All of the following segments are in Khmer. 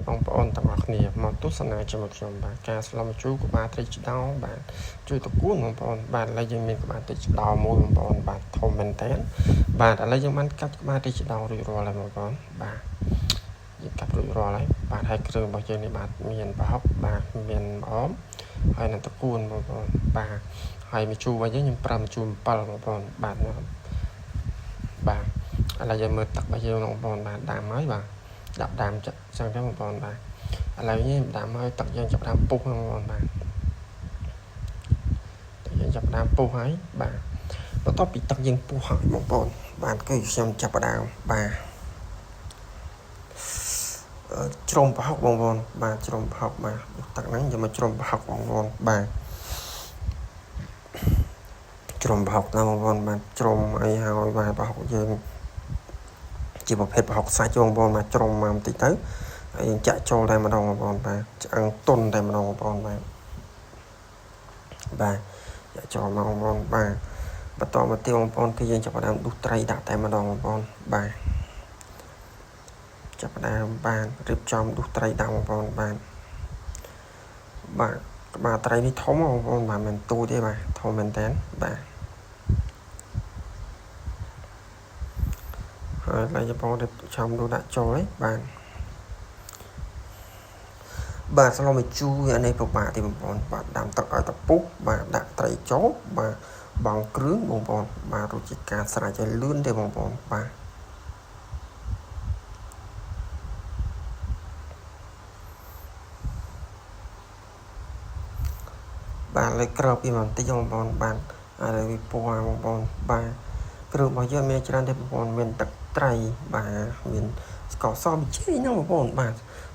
បងប្អូនទាំងអស់គ្នាមកទស្សនាជាមួយខ្ញុំបាទការស្លំជូរក្បាលត្រីឆ្ដោបាទជួយតគួនបងប្អូនបាទឥឡូវយើងមានក្បាលត្រីឆ្ដោមួយបងប្អូនបាទធំមែនតើបាទឥឡូវយើងបានកាត់ក្បាលត្រីឆ្ដោរួចរាល់ហើយបងប្អូនបាទយើងកាត់រួចរាល់ហើយបាទហើយគ្រឿងរបស់យើងនេះបាទមានប្រហុកបាទមានអមហើយនឹងតគួនបងប្អូនបាទហើយម្ជូររបស់យើងខ្ញុំប្រើម្ជូរ7បងប្អូនបាទបាទឥឡូវយើងមើលទឹករបស់យើងបងប្អូនបាទដាំហើយបាទដាក់ដាំចឹងទៅបងប្អូនបាទឥឡូវនេះដាំហើយទឹកយើងចាប់ដាំពុះបងប្អូនបាទទឹកយើងចាប់ដាំពុះហើយបាទបន្ទាប់ពីទឹកយើងពុះហើយបងប្អូនបាទគឺខ្ញុំចាប់ដាំបាទជ្រុំប្រហុកបងប្អូនបាទជ្រុំប្រហុកបាទទឹកហ្នឹងយកមកជ្រុំប្រហុកបងប្អូនបាទជ្រុំប្រហុកណាបងប្អូនបាទជ្រុំអីហើយបាទប្រហុកយើងជាប្រភេទប្រហុកសាច់បងប្អូនបាទជ្រុំមកបន្តិចទៅហើយចាក់ចូលតែម្ដងបងប្អូនបាទឆ្អឹងទុនតែម្ដងបងប្អូនបាទចាក់ចូលមកបងប្អូនបាទបន្តមកទៀតបងប្អូនគឺយើងចាប់ផ្ដើមដុសត្រីដាក់តែម្ដងបងប្អូនបាទចាប់ផ្ដើមបាទរៀបចំដុសត្រីដាក់បងប្អូនបាទក្បាលត្រីនេះធំបងប្អូនបាទមិនទូទេបាទធំមែនតើបាទហើយឡើយបងប្អូនរៀបចំដុសដាក់ចូលហើយបាទស្លម្ជូរអានេះពិបាកទេបងប្អូនបាទដាំទឹកឲ្យតពុះបាទដាក់ត្រីចូលបាទបងគ្រឿងបងប្អូនបាទរសជាតិការស្រេចឲ្យលឿនទេបងប្អូនបាទលើក្រោបពីបន្តិចបងប្អូនបាទឥឡូវវាពណ៌បងប្អូនបាទគ្រឿងរបស់យើងមានច្រើនទេបងប្អូនមានទឹកត្រីបាទមានស្ករសប៊ីចេងណាបងប្អូនបាទ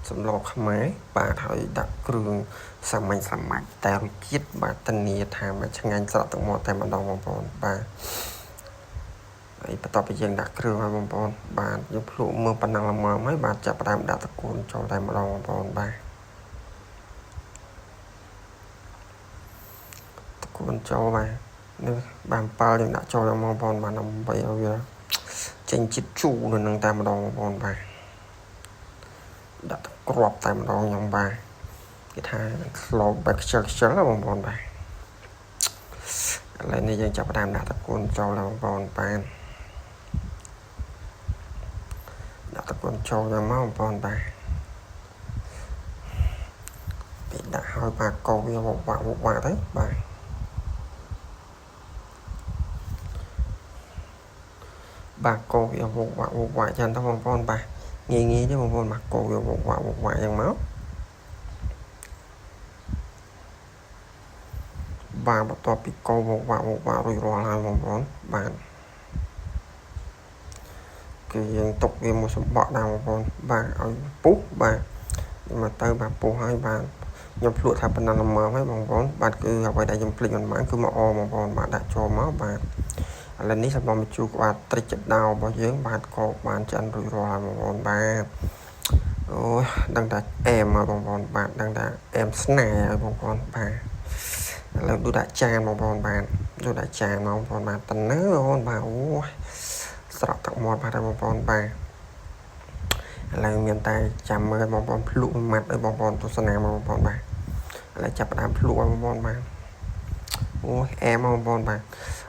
សម្លខ្មែរបាទហើយដាក់គ្រឿងសាមញ្ញតែរសជាតិបាទធានាថាមិនឆ្ងាញ់ស្រក់ទឹកមាត់តែម្ដងបងប្អូនបាទហើយបន្ទាប់ពីយើងដាក់គ្រឿងហើយបងប្អូនបាទយើងភ្លក់មើលប៉ុណ្ណឹងល្មមហើយបាទចាប់ផ្ដើមដាក់តកូនចូលតែម្ដងបងប្អូនបាទតកូនចូលបាទនេះបាន7យើងដាក់ចូលដល់បងប្អូនបាទដើម្បីឲ្យវាចេញជាតិជូរនៅនឹងតែម្ដងបងប្អូនបាទដាក់គ្រាប់តែម្ដងខ្ញុំបាទគេថាស្លបែបខ្ជិលណាបងប្អូនបាទឥឡូវនេះយើងចាប់ផ្ដើមដាក់តកូនចូលដល់បងប្អូនបាទដាក់តកូនចូលដល់មកបងប្អូនបាទពេលដាក់ហើយបាទកូរវាវ៉ាក់ទៅបាទកូរវាវ៉ាក់ចឹងទៅបងប្អូនបាទងាយទេបងប្អូនបាទកូរវាវ៉ាក់ចឹងមកបាទបន្ទាប់ពីកូរវ៉ាក់រួចរាល់ហើយបងប្អូនបាទគឺយើងទុកវាមួយសម្បកដែរបងប្អូនបាទឲ្យពុះបាទមកទៅបាទពុះហើយបាទខ្ញុំភ្លក់ថាប៉ុណ្ណឹងល្មមហើយបងប្អូនបាទគឺអ្វីដែលខ្ញុំភ្លេចមិនបានគឺមកអបងប្អូនបាទដាក់ចូលមកបាទឥឡូវនេះសម្រាប់ម្ជូរក្បាលត្រីចដោរបស់យើងបាទក៏បានឆ្អិនរួចរាល់ហើយបងប្អូនបាទអូយដឹងតែអែមហើយបងប្អូនបាទដឹងតែអែមស្នេហ៍ហើយបងប្អូនបាទឥឡូវដួសដាក់ចានបងប្អូនបាទដួសដាក់ចានបងប្អូនបាទតើនៅបងប្អូនបាទអូយស្រក់ទឹកមាត់បាទបងប្អូនបាទឥឡូវមានតែចាំមើលបងប្អូនភ្លក់មួយម៉ាត់ឲ្យបងប្អូនទស្សនាបងប្អូនបាទឥឡូវចាប់ផ្ដើមភ្លក់ឲ្យបងប្អូនបាទអូយអែមបងប្អូនបាទ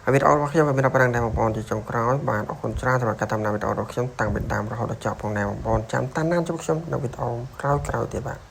ហើយវីដេអូរបស់ខ្ញុំក៏មានប៉ុណ្ណឹងដែរបងប្អូនជាចុងក្រោយបាទអរគុណច្រើនសម្រាប់ការតាមដានវីដេអូរបស់ខ្ញុំតាំងពីដើមរហូតដល់ចប់ផងដែរបងប្អូនចាំតាមដានជួបខ្ញុំនៅវីដេអូក្រោយទៀតបាទ